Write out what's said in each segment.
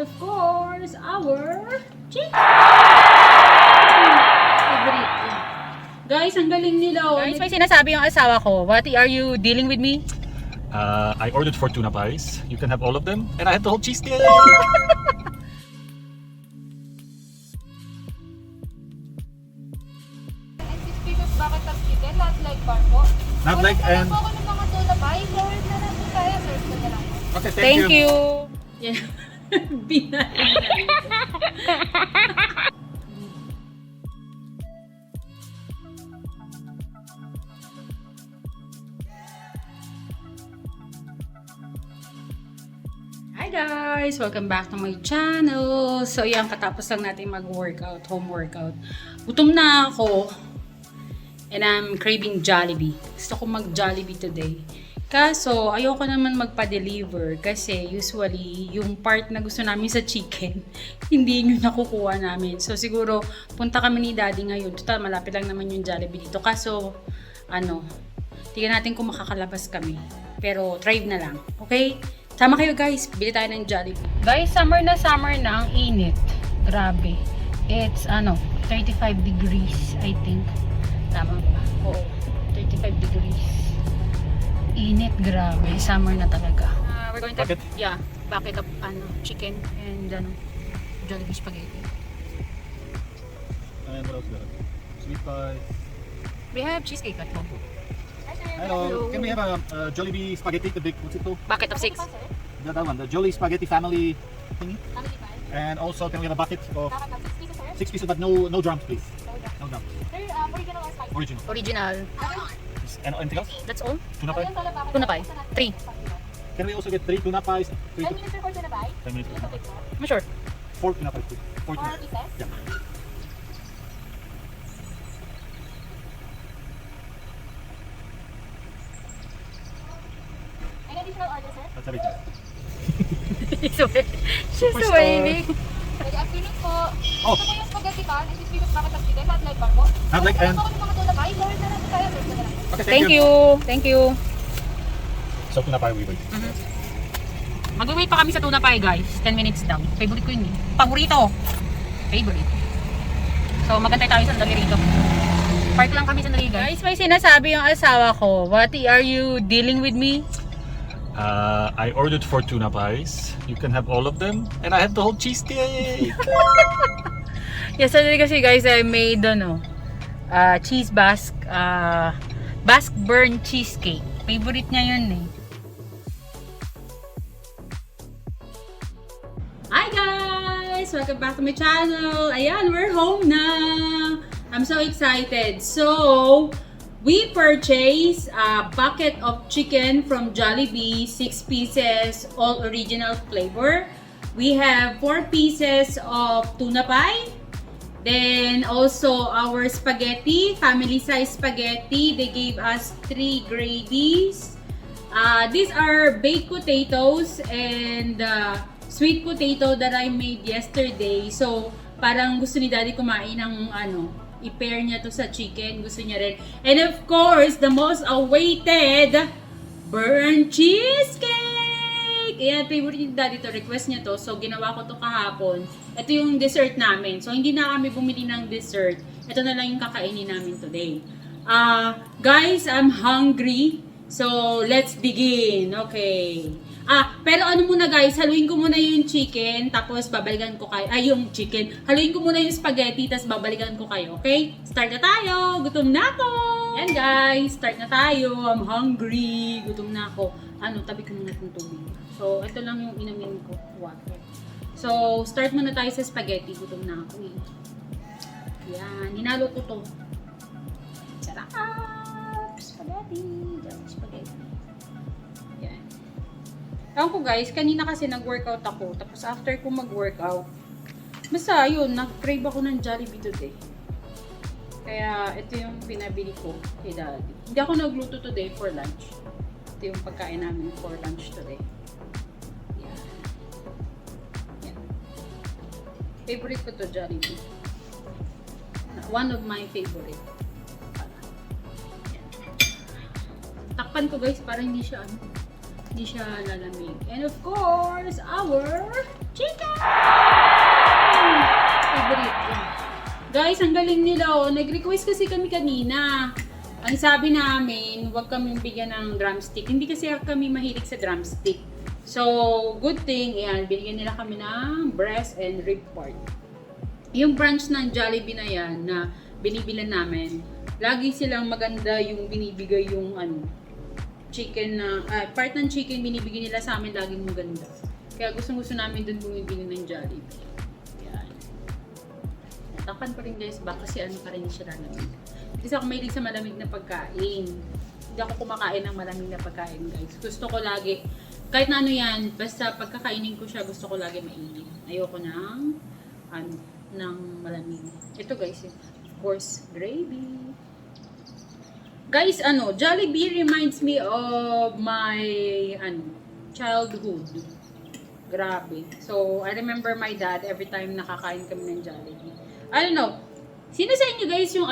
of course, our chicken! Favorite. Guys, ang galing nila. Guys, may sinasabi yung asawa ko. What are you dealing with me? I ordered 4 tuna pies. You can have all of them. And I had the whole cheesecake! Bakit ang chicken? Not like bar po. Not like and... Ako ng mga tuna pie. Forward na lang po tayo. Serve ko na lang. Okay, Thank you. Yan. Binahin na. Hi guys! Welcome back to my channel. So yan, katapos lang natin mag-workout, home workout. Gutom na ako. And I'm craving Jollibee. Gusto ko mag-Jollibee today. Kaso, ayoko naman magpa-deliver kasi usually, yung part na gusto namin sa chicken, hindi nyo nakukuha namin. So, siguro, punta kami ni Daddy ngayon. Total, malapit lang naman yung Jollibee dito. Kaso, tingnan natin kung makakalabas kami. Pero, try na lang. Okay? Sama kayo guys. Bili tayo ng Jollibee. Guys, summer na ang init. Grabe. It's, 35 degrees, I think. Tama ba? Oo. 35 degrees. Init, grabe. Summer na talaga. We're going to, bucket of chicken and Jollibee spaghetti. And what else we got? Sweet pie. We have cheesecake at home. Hello. Can we have a Jollibee spaghetti? The big, what's it called? Bucket of 6. That one. The Jolly Spaghetti Family thingy. Family pie. And also, can we have a bucket of Bakit ang 6 pieces, sir? 6 pieces, but no drums, please. No drums. Sir, original or spicy? Original. Original. And anything else? That's all? Tuna pie? Ayun pala, bakit Tuna ang pie. isa natin 3. sa pagkira? Can we also get 3 tuna pies? 3 10 minutes sir for tuna pie? 10 minutes. Tuna pie po. I'm sure. 4 tuna pies, please. 4 tuna. 4 pieces? Yeah. Any additional order, sir? That's everything. She's Superstar. waiting. Good afternoon po. Oh. Ito po yung spaghetti pan. This is Pinoy bakit ang chicken? Not like bar po. Not like and- Ako ng mga tuna pie. Forward na lang po tayo. Serve ko na lang. Okay, Thank you. Thank you. So tuna pie we wait. Mag-wait pa kami sa tuna pie, guys. 10 minutes daw. Favorite ko yun eh. Paborito. Favorite. So, magantay tayo sandali rito. Park lang kami sandali, guys. May sinasabi yung asawa ko. What are you dealing with me? I ordered 4 tuna pies. You can have all of them. And I had the whole cheesecake. Yesterday kasi, guys, I made, cheese basque, basque burn cheesecake. Favorite niya yun eh. Hi guys! Welcome back to my channel. Ayan, we're home na. I'm so excited. So, we purchased a bucket of chicken from Jollibee, 6 pieces, all original flavor. We have 4 pieces of tuna pie. Then also our spaghetti, family size spaghetti. They gave us 3 gravies. These are baked potatoes and sweet potato that I made yesterday. So, parang gusto ni Daddy kumain ng i-pair niya to sa chicken. Gusto niya rin. And of course, the most awaited burnt cheesecake! Ayan, favorite ni Daddy to. Request niya to. So, ginawa ko to kahapon. Ito yung dessert namin. So, hindi na kami bumili ng dessert. Ito na lang yung kakainin namin today. Guys, I'm hungry. So, let's begin. Okay. Pero muna guys, haluin ko muna yung chicken, tapos babalikan ko kayo, yung chicken. Haluin ko muna yung spaghetti, tapos babalikan ko kayo, okay? Start na tayo! Gutom na ako! Yan guys, start na tayo. I'm hungry. Gutom na ako. Tabi ko muna itong tubig. So, ito lang yung inamin ko, water. So, start muna tayo sa spaghetti. Gutom na ako eh. Yan, hinalo ko to. Sarap! Spaghetti! Spaghetti. Yan. Ewan ko guys, kanina kasi nag-workout ako. Tapos after ko mag-workout, basta yun, nag-crave ako ng Jollibee today. Kaya ito yung pinabili ko kay Daddy. Hindi ako nagluto today for lunch. Ito yung pagkain namin for lunch today. Yan. Yan. Favorite ko to Jollibee. One of my favorite. Yan. Takpan ko guys para hindi siya lalamig. And of course, our chicken! Guys, ang galing nila oh. Nag-request kasi kami kanina. Ang sabi namin, huwag kaming bigyan ng drumstick. Hindi kasi kami mahilig sa drumstick. So, good thing, yan, binigyan nila kami ng breast and rib part. Yung branch ng Jollibee na yan, na binibilan namin, lagi silang maganda yung binibigay yung chicken na, part ng chicken binibigyan nila sa amin, laging maganda. Kaya gusto namin dun bumibili ng Jollibee. Yan. Takpan pa rin guys, baka kasi pa rin siya lalamig. Kasi ako mahilig sa malamig na pagkain. Hindi ako kumakain ng malamig na pagkain guys. Gusto ko lagi, kahit na ano yan, basta pagkakainin ko siya, gusto ko lagi mainit. Ayoko ng, ng malamig. Ito guys, of course, gravy. Guys, Jollibee reminds me of my, childhood. Grabe. So, I remember my dad every time nakakain kami ng Jollibee. I don't know, sino sa inyo guys yung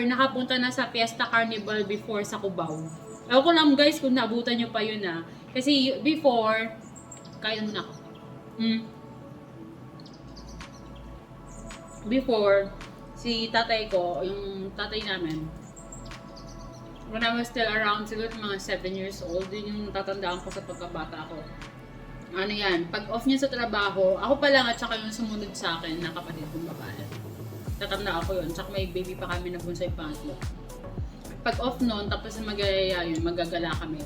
nakapunta na sa Fiesta Carnival before sa Cubao? Ewan ko lang guys kung naabutan nyo pa yun Kasi before, kaya mo na ako. Before, si tatay ko, yung tatay namin, when I was still around, siguro mga 7 years old, yun yung tatandaan ko sa pagkabata ko. Pag off niya sa trabaho, ako pa lang at saka yung sumunod sa akin na kapatid kong babae. Tatanda ako yun, tsaka may baby pa kami na bunso yung pangatlo. Pag off noon, tapos magagaya yun, magagala kami.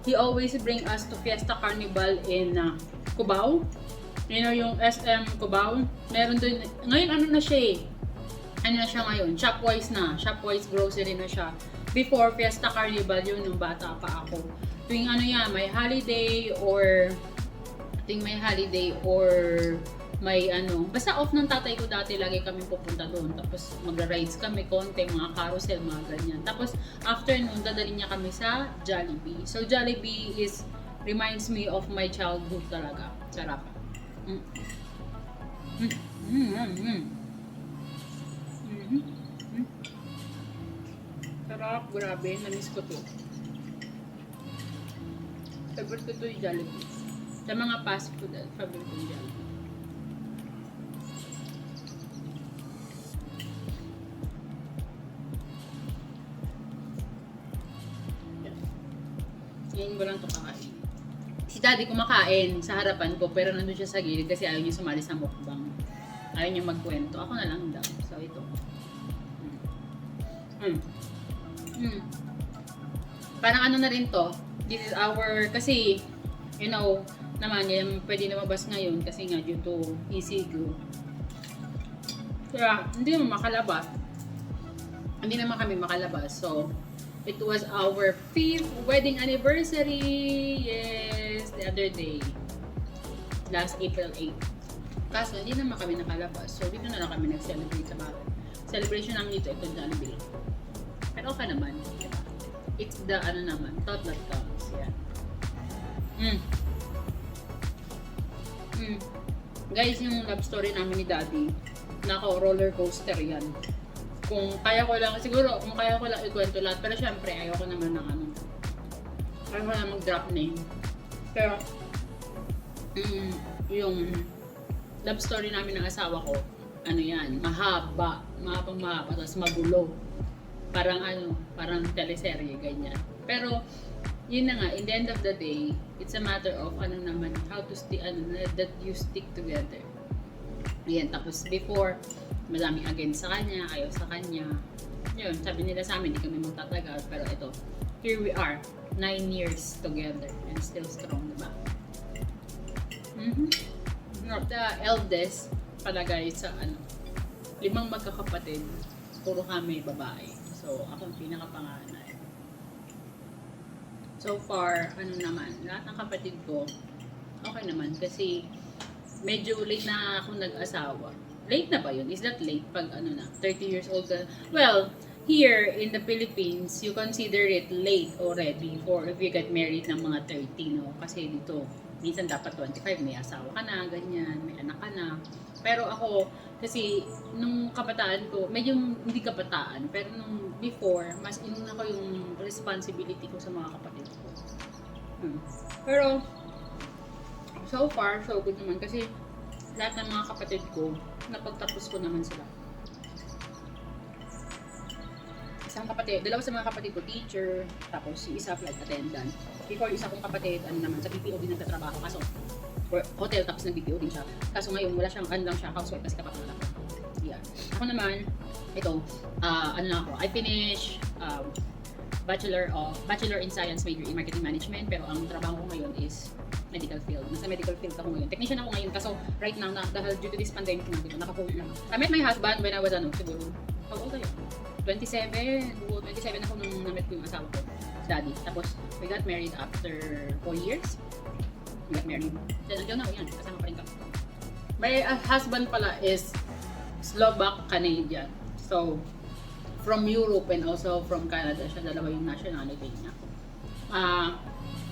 He always bring us to Fiesta Carnival in Cubao. You know, yung SM Cubao. Meron doon, ngayon na siya na siya ngayon? Shopwise na. Shopwise grocery na siya. Before Fiesta Carnival, yun yung bata pa ako. Tuwing may holiday or may basta off ng tatay ko dati, lagi kami pupunta doon. Tapos magra-rides kami, konti, mga carousel, mga ganyan. Tapos afternoon, dadalhin niya kami sa Jollibee. So Jollibee reminds me of my childhood talaga. Sarap. Sarap, grabe, namiss ko to. Favorite ko to yung Jollibee. Sa mga fast food, favorite ko yung Jollibee. Ngayon ko lang ito kakain. Si daddy kumakain sa harapan ko, pero nandun siya sa gilid kasi ayaw niya sumali sa mukbang. Ayaw niya magkwento. Ako na lang daw. So, ito. Parang na rin to. This is our, kasi, you know, naman, yan pwede lumabas ngayon kasi nga due to ECQ. Kaya, hindi naman makalabas. Hindi naman kami makalabas. So, it was our 5th wedding anniversary. Yes, the other day. Last April 8. Kaso, hindi naman kami nakalabas. So, dito na lang kami nag-celebrate sa bahay. Celebration namin dito, ito Jollibee. Pero okay naman. Diba? It's the, thought that counts. Yeah. Guys, yung love story namin ni Daddy, roller coaster yan. Kung kaya ko lang ikwento lahat, pero syempre ayoko naman ng ayoko na mag-drop name. Pero yung love story namin ng asawa ko, mahabang mahaba, tapos magulo. Parang teleserye, ganyan. Pero yun na nga, in the end of the day, it's a matter of how to that you stick together. Yan, tapos before, madaming against sa kanya, ayaw sa kanya. Yun, sabi nila sa amin, hindi kami magtatagal. Pero ito, here we are, 9 years together and still strong, diba? The eldest pala guys sa 5 magkakapatid, puro kami babae. So, ako ang pinakapanganay. So far, lahat ng kapatid ko, okay naman kasi medyo late na ako nag-asawa. Late na ba yun? Is that late pag 30 years old ka? Well, here in the Philippines, you consider it late already for if you get married ng mga 30, no? Kasi dito, minsan dapat 25, may asawa ka na, ganyan, may anak ka na. Pero ako, kasi nung kabataan ko, medyo hindi kabataan, pero nung before, mas inuna ko yung responsibility ko sa mga kapatid ko. Pero, so far, so good naman kasi lahat ng mga kapatid ko, napagtapos ko naman sila. Dalawa sa mga kapatid ko, teacher, tapos si isa flight attendant. Before, isa kong kapatid, naman, sa BPO din nagtatrabaho, kaso for hotel, tapos nag-BPO din siya. Kaso ngayon, wala siyang, lang siya, housewife kasi kapapanganak. Yeah. Ako naman, ito, I finished Bachelor in Science, major in Marketing Management, pero ang trabaho ko ngayon is medical field. Nasa medical field ako ngayon. Technician ako ngayon, kaso right now, dahil due to this pandemic natin, naka-hold lang. I met my husband when I was, siguro, how old are you? 27 ako nung na-met ko yung asawa ko, daddy. Tapos, we got married after 4 years. We got married. Then, until now, yan, kasama pa rin kami. My husband pala is Slovak-Canadian. So, from Europe and also from Canada siya, dalawa yung nationality niya.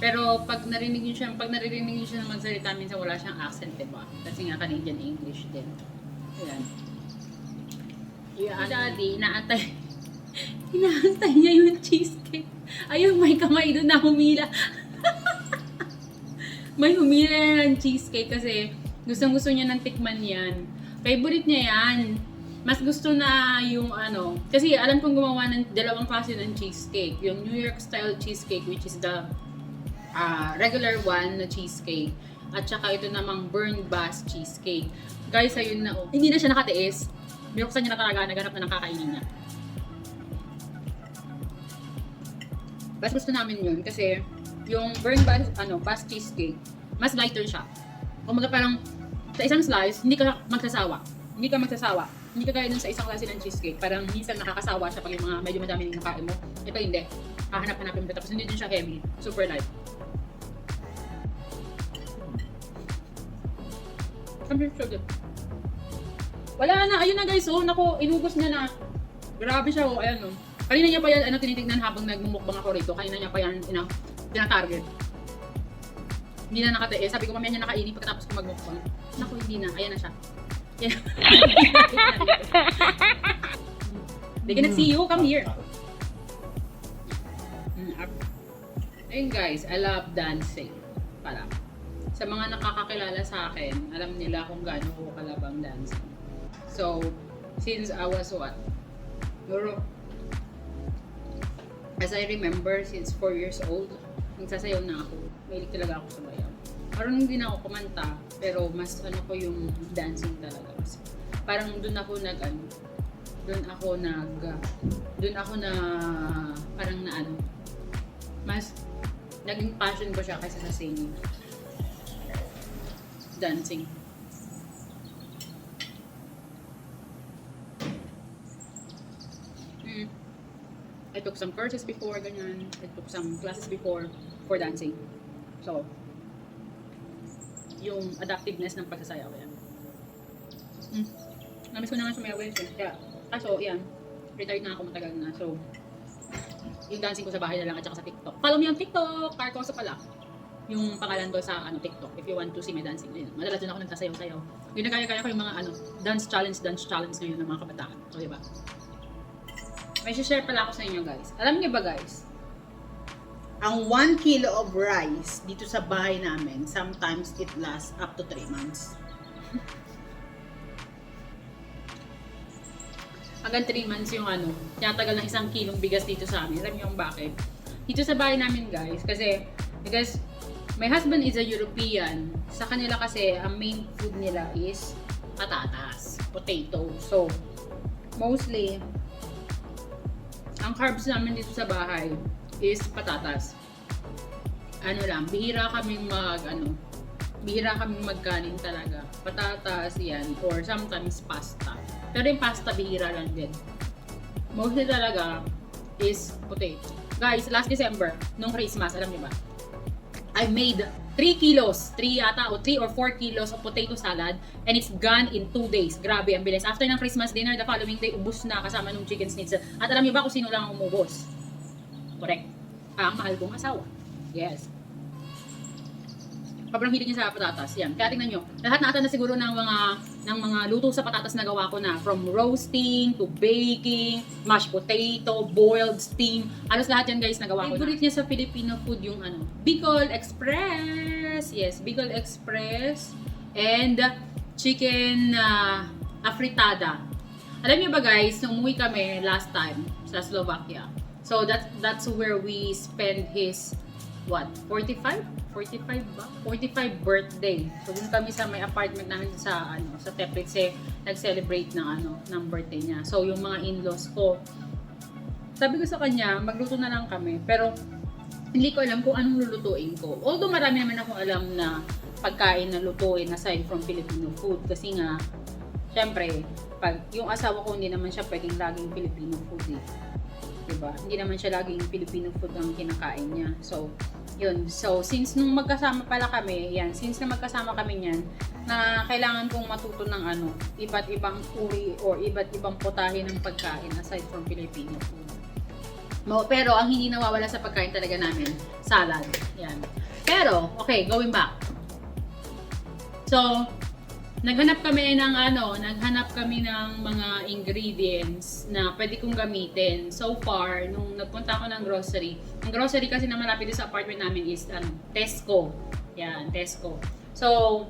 Pero pag naririnig niyo siya magsalita, minsan wala siyang accent, diba? Kasi nga Canadian English din. Ayan. Yung daddy, inaantay niya yung cheesecake. Ayun, may kamay doon na humila. May humila ng cheesecake kasi gustong-gusto niya ng tikman yan. Favorite niya yan. Mas gusto na yung kasi alam kong gumawa ng dalawang klase ng cheesecake. Yung New York style cheesecake, which is the regular one na cheesecake. At saka ito namang burn bass cheesecake. Guys, ayun na, hindi na siya nakatiis. Binuksan niya na talaga, naghanap na ng kakainin niya. Mas gusto namin yun kasi yung burn bass cheesecake, mas lighter siya. Kumaga parang sa isang slice, hindi ka magsasawa. Hindi ka gaya dun sa isang klase ng cheesecake. Parang minsan nakakasawa siya pag yung mga medyo madami yung nakain mo. Ito hindi. Hahanap-hanapin mo. Tapos hindi din siya heavy. Super light. Something so good. Wala na. Ayun na guys. Oh, naku, inubos niya na. Grabe siya. Oh, ayan oh. Kanina niya pa yan, tinitignan habang nagmumukbang ako rito. Kanina niya pa yan, tinatarget. Hindi na nakatiis. Sabi ko, mamaya niya nakainin pagkatapos ko magmukbang. Naku, hindi na. Ayan na siya. Yeah. They cannot see you. Come here. Ayun guys, I love dancing. Para. Sa mga nakakakilala sa akin, alam nila kung gaano ko kalabang dancing. So, since I was as I remember, since 4 years old, nagsasayaw na ako. Mahilig talaga ako sa bayaw. Marunong din ako kumanta, pero mas ko yung dancing talaga. Mas, parang doon ako mas naging passion ko siya kaysa sa singing. Dancing. I took some courses before, ganyan. I took some classes before for dancing. So, yung adaptiveness ng pagsasayaw, yan. Namiss ko na nga sumayaw eh. Kaya, kaso, yan. Retired na ako matagal na. So, yung dancing ko sa bahay na lang at saka sa TikTok. Follow me on TikTok! Carcosa pala. Yung pangalan ko sa TikTok. If you want to see my dancing. Yun. Madalas din ako nagsasayaw-sayaw. Yung nagkaya-kaya ko yung mga dance challenge ngayon ng mga kabataan. So, diba? May share pala ako sa inyo guys. Alam niyo ba guys? Ang 1 kilo of rice dito sa bahay namin, sometimes it lasts up to 3 months. Hanggang 3 months yung tinatagal ng 1 kilong bigas dito sa amin. Alam niyo yung bakit? Dito sa bahay namin guys, because my husband is a European. Sa kanila kasi, ang main food nila is patatas, potato. So, mostly, ang carbs namin dito sa bahay is patatas. Bihira kaming magkanin talaga. Patatas yan, or sometimes pasta. Pero yung pasta, bihira lang din. Mostly talaga is potato. Guys, last December, nung Christmas, alam niyo ba? I made 3 kilos, 3 or 4 kilos of potato salad, and it's gone in 2 days. Grabe, ang bilis. After ng Christmas dinner, the following day, ubos na kasama ng chicken schnitzel. At alam niyo ba kung sino lang ang umubos? Correct. Ang mahal kong asawa. Yes. Sobrang hilig niya sa patatas. Yan. Kaya tingnan nyo, lahat na ata na siguro ng mga luto sa patatas na gawa ko na. From roasting, to baking, mashed potato, boiled, steam. Halos lahat yan guys nagawa ko na. Favorite niya sa Filipino food yung Bicol Express. Yes, Bicol Express. And chicken afritada. Alam niyo ba guys, nung umuwi kami last time sa Slovakia, so that's where we spend his, what, 45 ba? 45 birthday. So dun kami sa may apartment namin sa Teplice, nag-celebrate ng birthday niya. So yung mga in-laws ko, sabi ko sa kanya, magluto na lang kami. Pero hindi ko alam kung anong lulutuin ko. Although marami naman akong alam na pagkain na lutuin aside from Filipino food. Kasi nga, syempre, pag yung asawa ko hindi naman siya pwedeng laging Filipino food eh. Diba? Hindi naman siya laging Filipino food ang kinakain niya. So, yun. So, since nung magkasama pala kami, since na magkasama kami niyan, na kailangan kong matuto ng iba't ibang uri or iba't ibang putahe ng pagkain aside from Filipino food. Pero ang hindi nawawala sa pagkain talaga namin, salad. Yan. Pero, okay, going back. So, naghanap kami ng mga ingredients na pwede kong gamitin. So far, nung nagpunta ako ng grocery, ang grocery kasi na malapit sa apartment namin is Tesco. Yan, Tesco. So,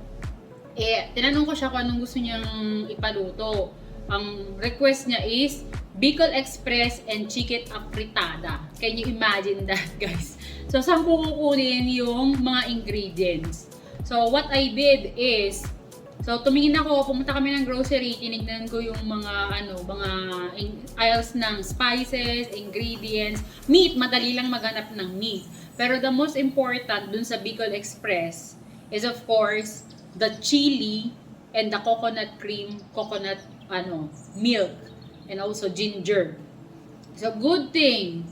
tinanong ko siya kung anong gusto niyang ipaluto. Ang request niya is Bicol Express and chicken afritada. Can you imagine that, guys? So, saan ko kukunin yung mga ingredients? So, what I did is, so, tumingin ako, pumunta kami ng grocery, tinignan ko yung mga aisles ng spices, ingredients, meat, madali lang maghanap ng meat. Pero the most important dun sa Bicol Express is of course, the chili and the coconut cream, coconut milk, and also ginger. So, good thing,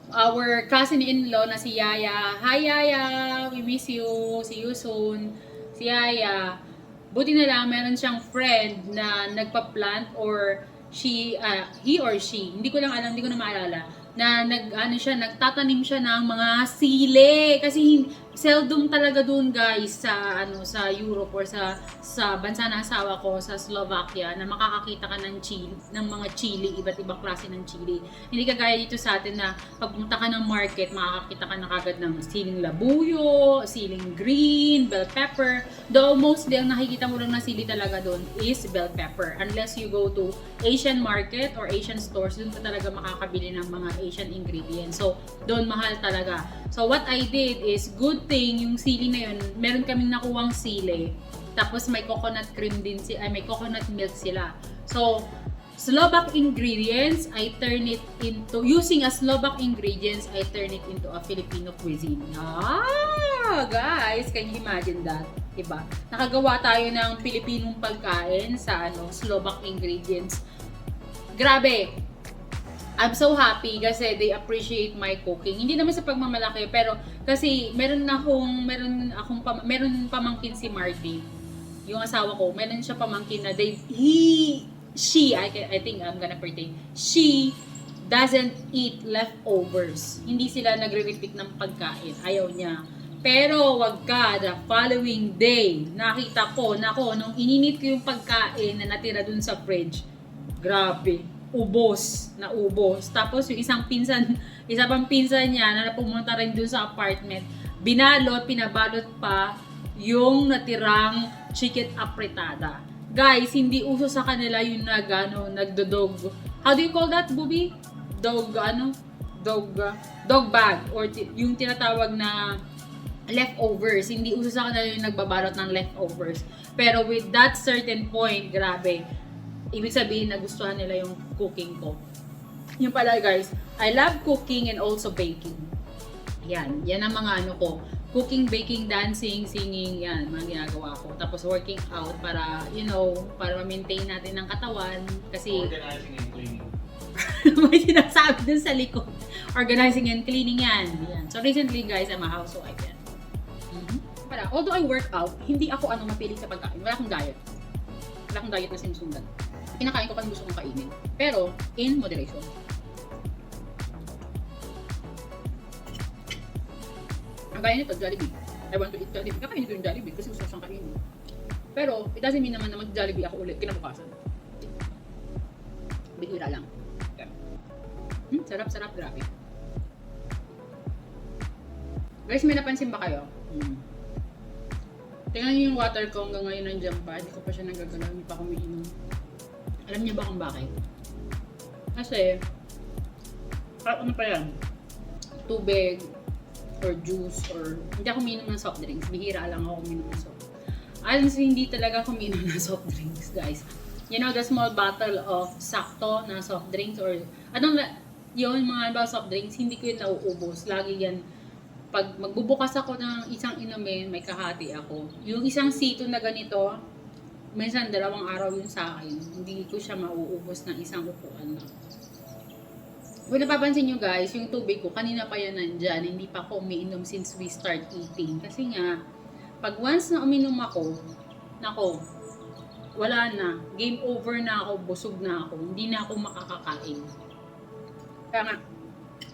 our cousin-in-law na si Yaya, hi Yaya, we miss you, see you soon, si Yaya, buti na lang meron siyang friend na nagpa-plant or he or she, hindi ko na maalala, na nagtatanim siya ng mga sili kasi seldom talaga doon guys sa Europe or sa bansa na asawa ko sa Slovakia na makakakita ka ng mga chili, iba't ibang klase ng chili. Hindi kagaya dito sa atin na pagpunta ka ng market, makakakita ka na kagad ng siling labuyo, siling green, bell pepper. Though mostly ang nakikita mo lang na sili talaga doon is bell pepper. Unless you go to Asian market or Asian stores, doon ka talaga makakabili ng mga Asian ingredients. So, doon mahal talaga. So, what I did is, good thing, yung sili na yun, meron kaming nakuwang sili. Tapos, may coconut cream din may coconut milk sila. So, Slovak ingredients, using a Slovak ingredients, I turn it into a Filipino cuisine. Guys, can you imagine that? Diba? Nakagawa tayo ng Pilipinong pagkain sa Slovak ingredients. Grabe! I'm so happy kasi they appreciate my cooking. Hindi naman sa pagmamalaki, pero kasi meron pamangkin si Marty. Yung asawa ko, meron siya pamangkin na I think I'm gonna pertain. She doesn't eat leftovers. Hindi sila nagre-repeat ng pagkain. Ayaw niya. Pero wag ka, the following day, nakita ko, nung ininit ko yung pagkain na natira dun sa fridge, grabe. Ubos. Tapos yung isa pang pinsan niya na pumunta rin dun sa apartment, pinabalot pa yung natirang chicken afritada. Guys, hindi uso sa kanila yung nagdodog. How do you call that, Bubi? Dog bag or yung tinatawag na leftovers. Hindi uso sa kanila yung nagbabalot ng leftovers. Pero with that certain point, grabe. Ibig sabihin, nagustuhan nila yung cooking ko. Yung pala guys, I love cooking and also baking. Yan ang mga ko. Cooking, baking, dancing, singing, yan, mga ginagawa ko. Tapos working out para, para ma-maintain natin ang katawan. Kasi, organizing and cleaning. may sinasabi dun sa likod. Organizing and cleaning yan. So recently guys, I'm a housewife yan. Although I work out, hindi ako mapilig sa pagkain. Wala akong diet. Wala akong diet na sinusundan. Kinakain ko kung gusto kong kainin. Pero, in moderation. Ang gaya nito, Jollibee. I want to eat Jollibee. Kakainin ko yung Jollibee kasi gusto ko siyang kainin. Pero, it doesn't mean naman na mag-Jollibee ako ulit kinabukasan. Bihira lang. Sarap-sarap, grabe. Guys, may napansin ba kayo? Tingnan niyo yung water ko hanggang ngayon nandiyan pa. Hindi ko pa siya nagagalaw. Hindi pa ako umiinom. Alam niyo ba kung bakit? Kasi, ano pa yan? Tubig, or juice, or hindi ako umiinom ng soft drinks. Bihira lang ako umiinom ng soft. Honestly, hindi talaga ako umiinom ng soft drinks, guys. You know, the small bottle of sakto na soft drinks or yun, mga ba soft drinks, hindi ko yun nauubos. Lagi yan, pag magbubukas ako ng isang inumin, may kahati ako. Yung isang sito na ganito, minsan 2 araw yun sa akin. Hindi ko siya mauubos ng isang upuan lang. Kung napapansin nyo guys, yung tubig ko, kanina pa yan nandyan. Hindi pa ako umiinom since we start eating. Kasi nga, pag once na uminom ako, nako, wala na. Game over na ako, busog na ako. Hindi na ako makakakain. Kaya nga,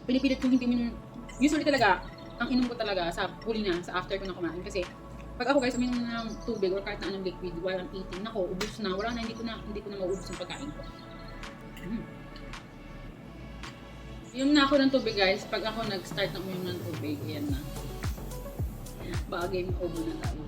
pinipilit ko hindi usually talaga, ang inom ko talaga sa huli na, sa after ko na kumain. Kasi, pag ako guys, uminom na ng tubig or kahit na anong liquid while I'm eating, nako, ubos na. Wala na, hindi ko na mauubos yung pagkain ko. Yung na ako ng tubig guys, pag ako nag-start na uminom ng tubig, ayan na. Baka game over na tayo.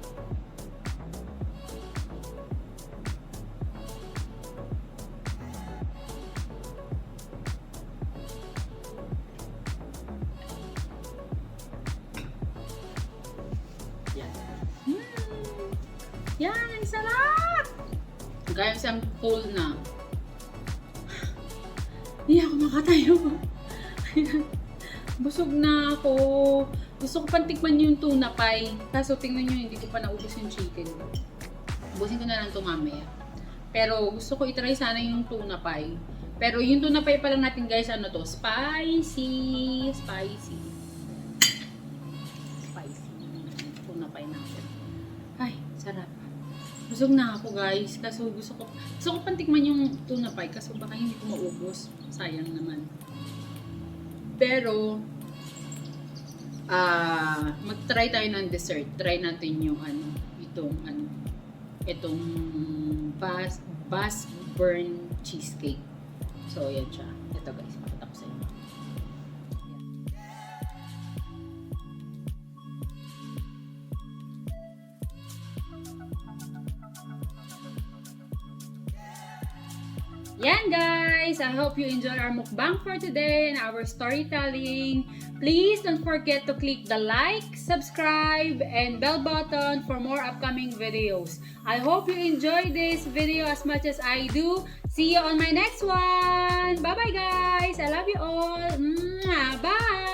Yan, sarap! Guys, I'm full na. Hindi ako makatayo. Busog na ako. Gusto ko pang tikman yung tuna pie. Kaso tingnan nyo, hindi ko pa naubos yung chicken. Ubusin ko na lang ito mamaya. Pero gusto ko itry sana yung tuna pie. Pero yung tuna pie pa lang natin guys, ano to? Spicy. Spicy. Tuna pie natin. Ay, sarap. Busog na ako guys. Kaso gusto ko pang tikman yung tuna pie. Kaso baka hindi ko maubos. Sayang naman. Pero, mag-try tayo ng dessert. Try natin yung itong Bass Burn Cheesecake. So, yan siya. Ito guys, pakita ko sa inyo. Yan guys! I hope you enjoyed our mukbang for today and our storytelling. Please don't forget to click the like, subscribe, and bell button for more upcoming videos. I hope you enjoyed this video as much as I do. See you on my next one! Bye bye guys! I love you all! Bye!